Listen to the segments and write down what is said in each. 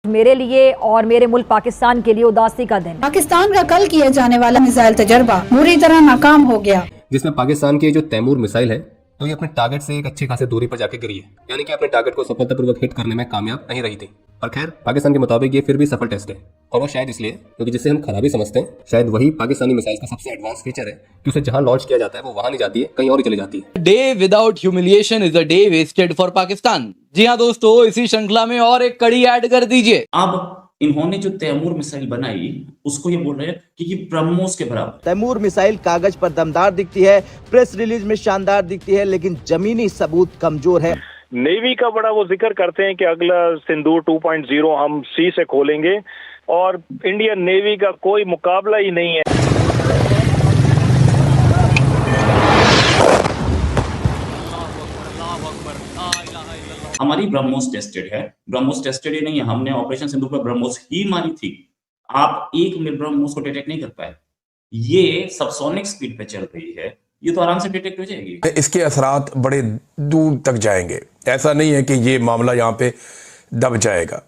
मेरे लिए और मेरे मुल्क पाकिस्तान के लिए उदासी का दिन। पाकिस्तान का कल किया जाने वाला मिसाइल तजर्बा पूरी तरह नाकाम हो गया, जिसमें पाकिस्तान की जो तैमूर मिसाइल है तो ये अपने टारगेट से एक अच्छी खासी दूरी पर जाके गिरी है, यानी कि अपने टारगेट को सफलतापूर्वक हिट करने में कामयाब नहीं रही थी। पर खैर पाकिस्तान के मुताबिक ये फिर भी सफल टेस्ट है, और वो शायद इसलिए क्योंकि जिसे हम खराबी समझते हैं शायद वही पाकिस्तानी मिसाइल का सबसे एडवांस फीचर है कि उसे जहां लॉन्च किया जाता है वो वहां नहीं जाती है, कहीं और ही चली जाती है। Day without humiliation is a day wasted for Pakistan. जी हाँ दोस्तों, इसी श्रृंखला में और एक कड़ी ऐड कर दीजिए। अब इन्होंने जो तैमूर मिसाइल बनाई उसको ये बोल रहे हैं कि ये ब्रह्मोस के बराबर। तैमूर मिसाइल कागज पर दमदार दिखती है, प्रेस रिलीज में शानदार दिखती है, लेकिन जमीनी सबूत कमजोर है। नेवी का बड़ा वो जिक्र करते हैं कि अगला सिंदूर 2.0 हम सी से खोलेंगे, और इंडियन नेवी का कोई मुकाबला ही नहीं है। हमारी ब्रह्मोस टेस्टेड है, ब्रह्मोस टेस्टेड ही नहीं है, हमने ऑपरेशन सिंदूर पर ब्रह्मोस ही मारी थी। आप एक में ब्रह्मोस को डिटेक्ट नहीं कर पाए। ये सबसोनिक स्पीड पे चल रही है, ये तो आराम से डिटेक्ट हो जाएगी। इसके असरात बड़े दूर तक जाएंगे, ऐसा नहीं है कि ये मामला यहाँ पे दब जाएगा।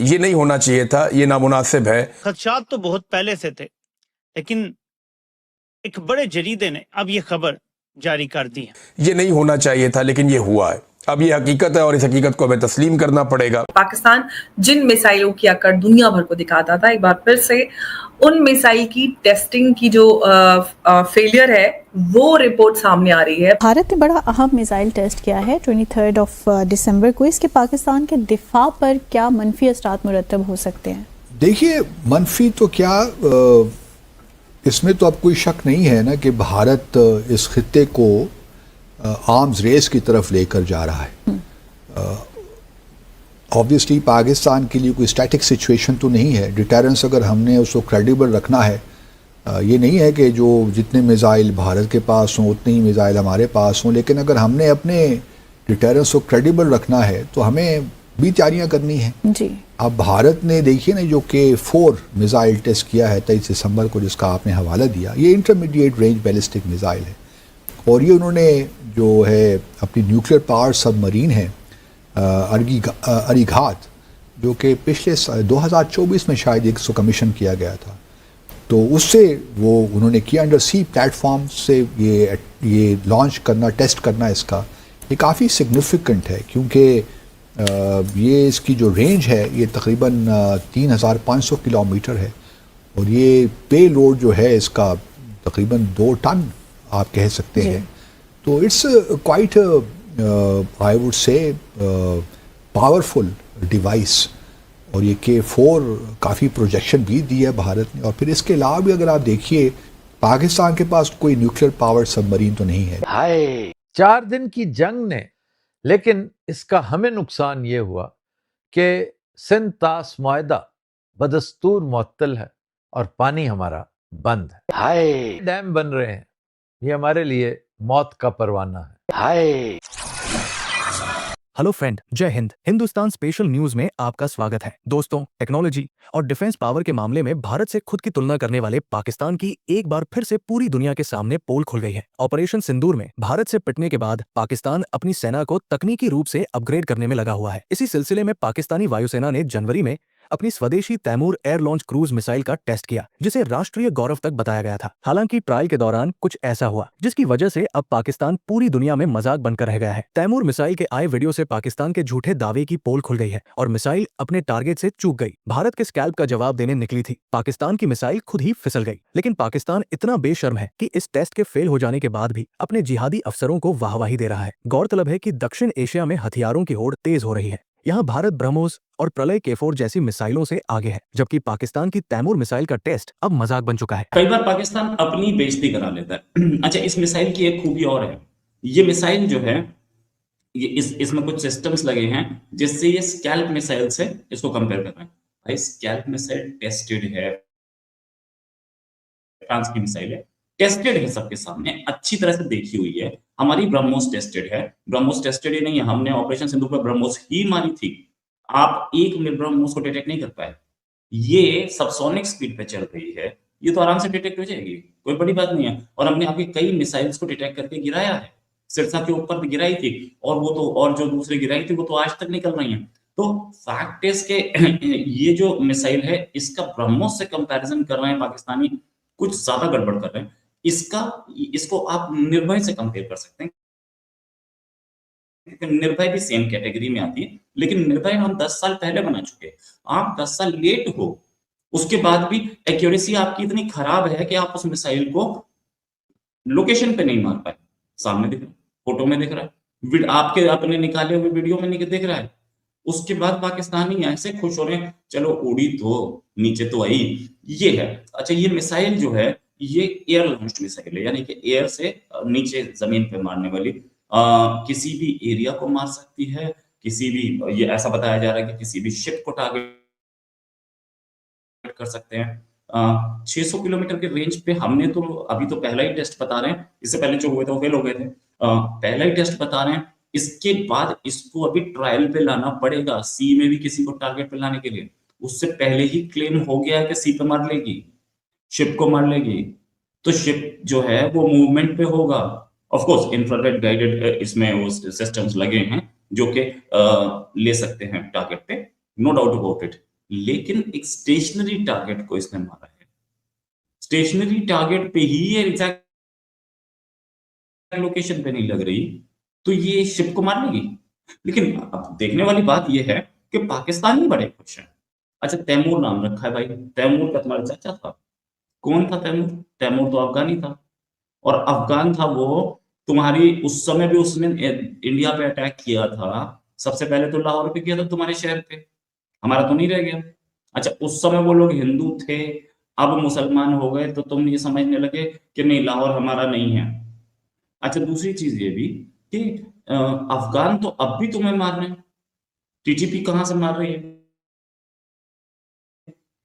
ये नहीं होना चाहिए था, ये नामुनासिब है। खदशात तो बहुत पहले से थे, लेकिन एक बड़े जरीदे ने अब ये खबर जारी कर दी है। ये नहीं होना चाहिए था, लेकिन ये हुआ है। अब ये हकीकत है और इस हकीकत को हमें तस्लीम करना पड़ेगा। पाकिस्तान जिन मिसाइलों की आकर दुनिया भर को दिखाता था, एक बार फिर से उन मिसाइल की टेस्टिंग की जो फेलियर है वो रिपोर्ट सामने आ रही है। भारत ने बड़ा अहम मिसाइल टेस्ट किया है 23 दिसंबर को। इसके पाकिस्तान के दिफा पर क्या मनफी असरात मुरतब हो सकते हैं? देखिए, मनफी तो क्या, इसमें तो अब कोई शक नहीं है ना कि भारत इस खित्ते को आर्म्स रेस की तरफ लेकर जा रहा है। ऑब्वियसली पाकिस्तान के लिए कोई स्टैटिक सिचुएशन तो नहीं है। डिटेरेंस अगर हमने उसको क्रेडिबल रखना है, ये नहीं है कि जो जितने मिसाइल भारत के पास हों उतने ही मिसाइल हमारे पास हों, लेकिन अगर हमने अपने डिटेरेंस को क्रेडिबल रखना है तो हमें भी तैयारियां करनी है जी। अब भारत ने देखिए ना जो K4 मिसाइल टेस्ट किया है 23 दिसंबर को, जिसका आपने हवाला दिया, ये इंटरमीडिएट रेंज बैलिस्टिक मिसाइल है, और ये उन्होंने जो है अपनी न्यूक्लियर पावर सबमरीन है अरीघात, जो कि पिछले 2024 में शायद इसको कमीशन किया गया था, तो उससे वो उन्होंने किया अंडर सी प्लेटफॉर्म से ये लॉन्च करना, टेस्ट करना, इसका ये काफ़ी सिग्निफिकेंट है, क्योंकि ये इसकी जो रेंज है ये तकरीबन 3500 किलोमीटर है, और ये पे लोड जो है इसका तकरीबन 2 टन आप कह सकते हैं। तो it's quite I would say powerful device, और ये K4 काफ़ी प्रोजेक्शन भी दी है भारत ने। और फिर इसके अलावा भी अगर आप देखिए, पाकिस्तान के पास कोई न्यूक्लियर पावर सबमरीन तो नहीं है। 4 दिन की जंग ने, लेकिन इसका हमें नुकसान ये हुआ कि सिंध तास मुआहदा बदस्तूर मुअत्तल है और पानी हमारा बंद है। डैम बन रहे हैं, ये हमारे लिए मौत का परवाना है। हेलो फ्रेंड, जय हिंद। हिंदुस्तान स्पेशल न्यूज में आपका स्वागत है। दोस्तों, टेक्नोलॉजी और डिफेंस पावर के मामले में भारत से खुद की तुलना करने वाले पाकिस्तान की एक बार फिर से पूरी दुनिया के सामने पोल खुल गई है। ऑपरेशन सिंदूर में भारत से पिटने के बाद पाकिस्तान अपनी सेना को तकनीकी रूप से अपग्रेड करने में लगा हुआ है। इसी सिलसिले में पाकिस्तानी वायुसेना ने जनवरी में अपनी स्वदेशी Taimoor air launch cruise missile का टेस्ट किया, जिसे राष्ट्रीय गौरव तक बताया गया था। हालांकि ट्रायल के दौरान कुछ ऐसा हुआ जिसकी वजह से अब पाकिस्तान पूरी दुनिया में मजाक बनकर रह गया है। तैमूर मिसाइल के आए वीडियो से पाकिस्तान के झूठे दावे की पोल खुल गई है और मिसाइल अपने टारगेट से चूक गई। भारत के स्कैल्प का जवाब देने निकली थी, पाकिस्तान की मिसाइल खुद ही फिसल गई। लेकिन पाकिस्तान इतना बेशर्म है कि इस टेस्ट के फेल हो जाने के बाद भी अपने जिहादी अफसरों को वाहवाही दे रहा है। गौरतलब है कि दक्षिण एशिया में हथियारों की होड़ तेज हो रही है। यहाँ भारत ब्रह्मोस और प्रलय K4 जैसी मिसाइलों से आगे है, जबकि पाकिस्तान की तैमूर मिसाइल का टेस्ट अब मजाक बन चुका है। कई बार पाकिस्तान अपनी बेइज्जती करा लेता है। अच्छा, इस मिसाइल की एक खूबी और है, ये मिसाइल जो है ये इसमें कुछ सिस्टम्स लगे हैं जिससे ये स्कैल्प मिसाइल से इसको कंपेयर कर रहे हैं। भाई, स्कैल्प मिसाइल टेस्टेड है, फ्रांस की मिसाइल है, टेस्टेड है, सबके सामने अच्छी तरह से देखी हुई है। हमारी ब्रह्मोस टेस्टेड है, ब्रह्मोस टेस्टेड ही नहीं है, हमने ऑपरेशन सिंदूर पर ब्रह्मोस ही मारी थी। आप एक में ब्रह्मोस को डिटेक्ट नहीं कर पाए। ये सबसोनिक स्पीड पे चल रही है, ये तो आराम से डिटेक्ट हो जाएगी, कोई बड़ी बात नहीं है। और हमने आपके कई मिसाइल्स को डिटेक्ट करके गिराया है, सिरसा के ऊपर भी गिराई थी, और वो तो और जो दूसरे गिराई थी वो तो आज तक निकल रही हैं। तो फैक्ट इज के ये जो मिसाइल है इसका ब्रह्मोस से कंपैरिजन कर रहे हैं पाकिस्तानी, कुछ ज्यादा गड़बड़ कर रहे हैं। इसको आप निर्भय से कंपेयर कर सकते हैं, निर्भय भी सेम कैटेगरी में आती है, लेकिन निर्भय हम 10 साल पहले बना चुके, आप 10 साल लेट हो, उसके बाद भी एक्यूरेसी आपकी इतनी खराब है कि आप उस मिसाइल को लोकेशन पे नहीं मार पाए। सामने दिख रहा है, फोटो में दिख रहा है, आपके अपने निकाले हुए वीडियो में दिख रहा है। उसके बाद पाकिस्तानी ऐसे खुश हो रहे हैं, चलो उड़ी तो नीचे तो आई, ये है। अच्छा, ये मिसाइल जो है ये एयर लॉन्च्ड मिसाइल है, यानी कि एयर से नीचे जमीन पे मारने वाली, किसी भी एरिया को मार सकती है, किसी भी, ये ऐसा बताया जा रहा है कि किसी भी शिप को टारगेट कर सकते हैं। 600 किलोमीटर के रेंज पे हमने तो अभी तो पहला ही टेस्ट बता रहे हैं, इससे पहले जो हुए थे वो फेल हो गए थे, पहला ही टेस्ट बता रहे हैं। इसके बाद इसको अभी ट्रायल पे लाना पड़ेगा, सी में भी किसी को टारगेट पे लाने के लिए। उससे पहले ही क्लेम हो गया है कि सी पे मार लेगी, शिप को मार लेगी, तो शिप जो है वो मूवमेंट पे होगा। ऑफ कोर्स इंफ्रारेड गाइडेड इसमें वो सिस्टम्स लगे हैं जो कि ले सकते हैं टारगेट पे, नो डाउट अबाउट इट। लेकिन एक स्टेशनरी टारगेट को इसने मारा है, स्टेशनरी टारगेट पे ही ये एग्जैक्ट लोकेशन पे नहीं लग रही, तो ये शिप को मार लेगी। लेकिन अब देखने वाली बात ये है कि पाकिस्तानी बड़े खुश हैं। अच्छा, तैमूर नाम रखा है भाई, तैमूर का तुम्हारा चाचा था। कौन था तैमूर? तैमूर तो अफगानी था, और अफगान था वो तुम्हारी, उस समय भी उसने इंडिया पे अटैक किया था। सबसे पहले तो लाहौर पे किया था, तुम्हारे शहर पे, हमारा तो नहीं रह गया। अच्छा, उस समय वो लोग हिंदू थे, अब मुसलमान हो गए, तो तुम ये समझने लगे कि नहीं लाहौर हमारा नहीं है। अच्छा, दूसरी चीज ये भी कि अफगान तो अब भी तुम्हें मार रहे हैं, टीटीपी कहां से मार रही है,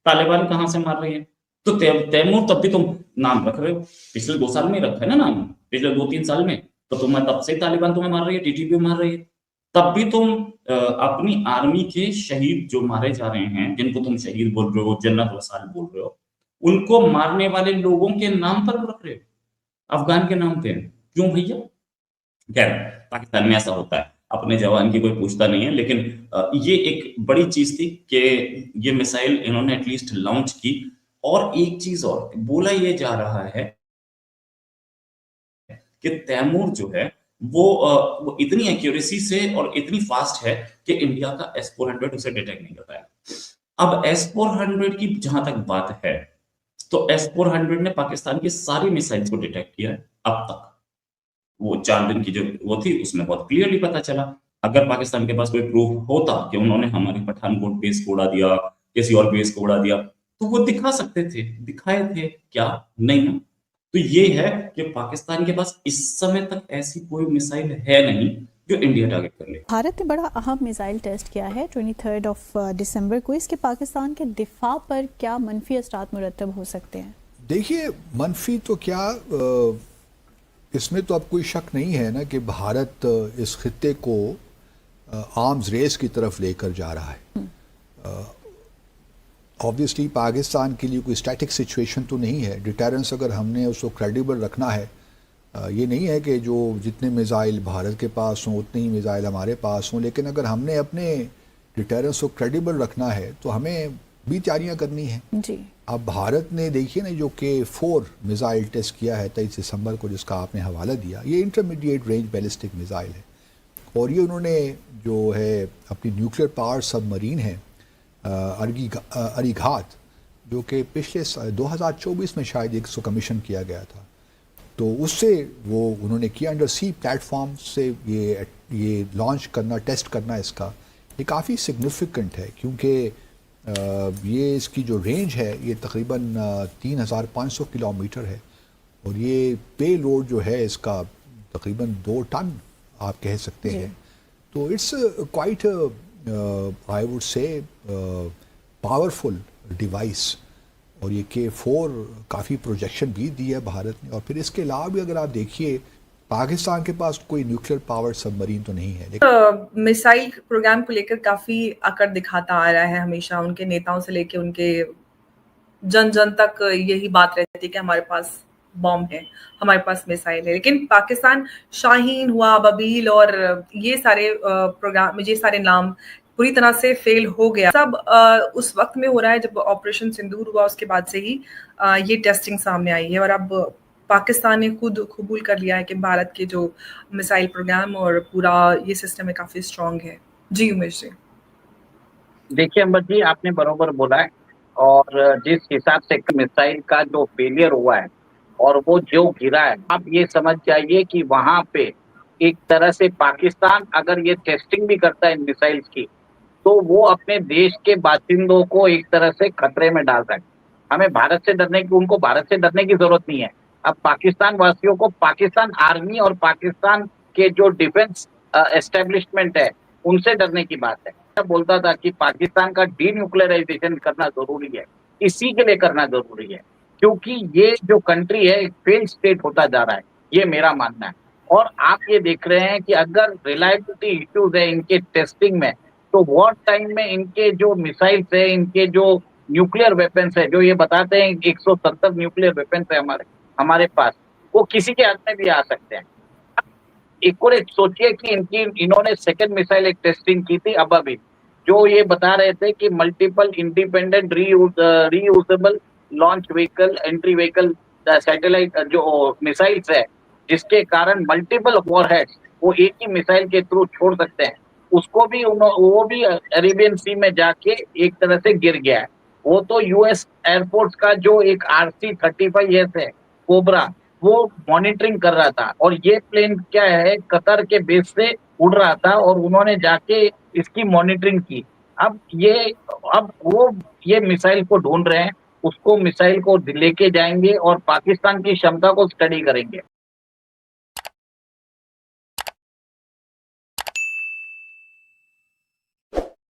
तालिबान कहां से मार रही है, तो तैमूर तब भी तुम नाम रख रहे हो, पिछले 2 साल में रखा है ना नाम, पिछले 2-3 साल में, तो तुम्हें तब से तालिबान तुम्हें मार रही है, टीटीपी मार रही है। तब भी तुम अपनी आर्मी के शहीद जो मारे जा रहे हैं, जिनको तुम शहीद बोल रहे हो, जन्नत वसाल बोल रहे हो, उनको मारने वाले लोगों के नाम पर रख रहे हो, अफगान के नाम पे। क्यों भैया? खैर, पाकिस्तान में ऐसा होता है, अपने जवान की कोई पूछता नहीं है। लेकिन ये एक बड़ी चीज थी कि ये मिसाइल इन्होंने एटलीस्ट लॉन्च की। और एक चीज और बोला ये जा रहा है कि तैमूर जो है वो इतनी एक्यूरेसी से और इतनी फास्ट है कि इंडिया का S-400 उसे डिटेक्ट नहीं कर पाया। अब S-400 की जहां तक बात है, तो S-400 ने पाकिस्तान की सारी मिसाइल्स को डिटेक्ट किया है अब तक। वो 4 दिन की जो वो थी उसमें बहुत क्लियरली पता चला। अगर पाकिस्तान के पास कोई प्रूफ होता कि उन्होंने हमारे पठानकोट बेस को उड़ा दिया, किसी और बेस को उड़ा दिया, तो वो दिखा सकते थे, दिखाए थे क्या? नहीं ना। तो ये है कि पाकिस्तान के पास इस समय तक ऐसी कोई मिसाइल है नहीं जो इंडिया टारगेट कर ले। भारत ने बड़ा अहम मिसाइल टेस्ट किया है 23 दिसंबर को। इसके पाकिस्तान के दिफा पर क्या मनफी असरात मुरतब हो सकते हैं? देखिए, मनफी तो क्या, इसमें तो अब कोई शक नहीं है ना कि भारत इस खित्ते को आर्म्स रेस की तरफ लेकर जा रहा है। ऑब्वियसली पाकिस्तान के लिए कोई स्टैटिक सिचुएशन तो नहीं है। डिटेरेंस अगर हमने उसको क्रेडिबल रखना है, ये नहीं है कि जो जितने मिसाइल भारत के पास हों उतने ही मिसाइल हमारे पास हों, लेकिन अगर हमने अपने डिटेरेंस को क्रेडिबल रखना है तो हमें भी तैयारियां करनी है जी। अब भारत ने देखिए ना जो K4 मिसाइल टेस्ट किया है 23 दिसंबर को, जिसका आपने हवाला दिया, ये इंटरमीडिएट रेंज बैलिस्टिक मिसाइल है। और ये उन्होंने जो है अपनी न्यूक्लियर पावर सबमरीन है अरीघात, जो कि पिछले 2024 में शायद इसको कमीशन किया गया था, तो उससे वो उन्होंने किया अंडर सी प्लेटफॉर्म से ये लॉन्च करना, टेस्ट करना, इसका ये काफ़ी सिग्निफिकेंट है क्योंकि ये इसकी जो रेंज है ये तकरीबन 3500 किलोमीटर है और ये पे लोड जो है इसका तकरीबन 2 टन आप कह सकते हैं। तो it's quite I would say powerful device. और ये K4 काफ़ी प्रोजेक्शन भी दी है भारत ने। और फिर इसके अलावा भी अगर आप देखिए, पाकिस्तान के पास कोई न्यूक्लियर पावर सबमरीन तो नहीं है, लेकिन मिसाइल प्रोग्राम को लेकर काफी अकड़ दिखाता आ रहा है हमेशा, उनके नेताओं से लेके उनके जन जन तक यही बात रहती है कि हमारे पास बॉम्ब है, हमारे पास मिसाइल है। लेकिन पाकिस्तान शाहीन हुआ, बबील और ये सारे प्रोग्राम, ये सारे नाम पूरी तरह से फेल हो गया। सब उस वक्त में हो रहा है जब ऑपरेशन सिंदूर हुआ, उसके बाद से ही ये टेस्टिंग सामने आई है। और अब पाकिस्तान ने खुद कबूल कर लिया है कि भारत के जो मिसाइल प्रोग्राम और पूरा ये सिस्टम है काफी स्ट्रांग है। जी उमेश जी। देखिए अमर जी, आपने बरोबर बोला है। और जिस हिसाब से मिसाइल का जो फेलियर हुआ है और वो जो गिरा है, आप ये समझ जाइए कि वहां पे एक तरह से पाकिस्तान अगर ये टेस्टिंग भी करता है मिसाइल्स की, तो वो अपने देश के बाशिंदों को एक तरह से खतरे में डाल रहा है। हमें भारत से डरने की, उनको भारत से डरने की जरूरत नहीं है। अब पाकिस्तान वासियों को पाकिस्तान आर्मी और पाकिस्तान के जो डिफेंस एस्टेब्लिशमेंट है उनसे डरने की बात है। मैं बोलता था कि पाकिस्तान का डीन्यूक्लियराइजेशन करना जरूरी है, इसी के लिए करना जरूरी है, क्योंकि ये जो कंट्री है एक फेल स्टेट होता जा रहा है, ये मेरा मानना है। और आप ये देख रहे हैं कि अगर रिलायबिलिटी इश्यूज है इनके टेस्टिंग में, तो वॉर टाइम में इनके जो मिसाइल्स है, इनके जो न्यूक्लियर वेपन्स है, जो ये बताते हैं 170 न्यूक्लियर वेपन्स है हमारे पास, वो किसी के हाथ में भी आ सकते हैं। एक और एक सोचिए कि इन्होंने सेकंड मिसाइल एक टेस्टिंग की थी अभी, जो ये बता रहे थे कि multiple independent reusable launch vehicle, entry vehicle, satellite जो मिसाइल्स है, जिसके कारण मल्टीपल वॉरहेड्स वो एक ही मिसाइल के थ्रू छोड़ सकते हैं, उसको भी वो भी अरेबियन सी में जाके एक तरह से गिर गया है। वो तो यूएस एयरफोर्स का जो एक RC-35S है कोबरा, वो मॉनिटरिंग कर रहा था, और ये प्लेन क्या है कतर के बेस से उड़ रहा था और उन्होंने जाके इसकी मॉनिटरिंग की। अब वो ये मिसाइल को ढूंढ रहे हैं, उसको मिसाइल को लेके जाएंगे और पाकिस्तान की क्षमता को स्टडी करेंगे।